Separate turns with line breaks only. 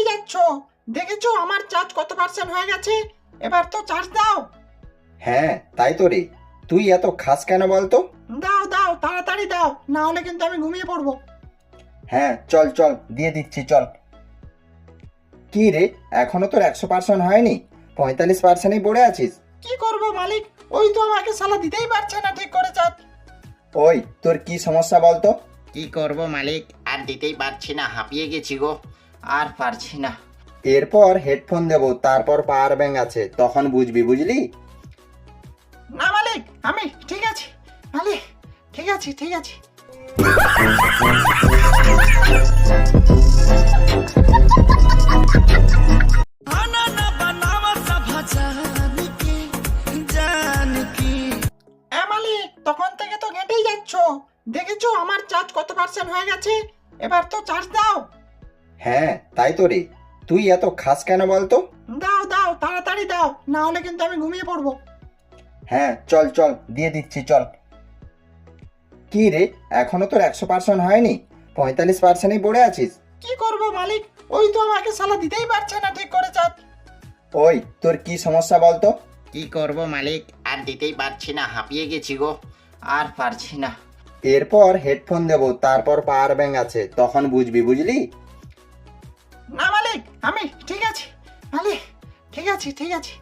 ঘেঁটেই যাচ্ছ। দেখেছো আমার চার্জ কত পার্সেন্ট হয়ে গেছে, এবার তো চার্জ দাও।
হ্যাঁ তাই তো রে, তুই এত খাস কেন বলতো?
দাও দাও তাড়াতাড়ি দাও, না হলে কিন্তু আমি ঘুমিয়ে পড়বো।
হ্যাঁ চল চল দিয়ে দিচ্ছি চল। কি রে, এখনো তোর 100% হয়নি, 45%ই পড়ে আছিস।
কি করব মালিক, ওই তো আমাকে সালা দিতেই পারছে না ঠিক করে চার্জ।
ওই তোর কি সমস্যা বলতো?
কি করব মালিক, আর দিতেই পারছি না, হাঁপিয়ে গেছি গো, আর পারছি না।
এরপর হেডফোন দেবো, তারপর পাওয়ার ব্যাংক আছে, তখন বুঝবি, বুঝলি?
না মালিক, আমি ঠিক আছে মালিক, ঠিক আছে ঠিক আছে। মালিক তখন থেকে তো ঘেঁটেই যাচ্ছ, দেখেছো আমার চার্জ কত পার্সেন্ট হয়ে গেছে, এবার তো চার্জ দাও।
হ্যাঁ তাই তো রে, তুই এত খাস কেন বলতো?
দাও দাও তাড়াতাড়ি দাও, না হলে কিন্তু আমি ঘুমিয়ে পড়বো।
হ্যাঁ চল চল দিয়ে দিচ্ছি চল। কি রে, এখনো তোর 100% হয়নি, 45%ই পড়ে আছিস।
কি করব মালিক, ওই তো আমাকে সালা দিতেই পারছে না ঠিক করে চার্জ।
ওই তোর কি সমস্যা বলতো?
কি করব মালিক, আর দিতেই পারছি না, হাঁপিয়ে গেছি গো, আর পারছি না।
এরপর হেডফোন দেবো, তারপর পাওয়ার ব্যাংক আছে, তখন বুঝবি, বুঝলি?
না মালিক, আমি ঠিক আছে মালিক, ঠিক আছে ঠিক আছে।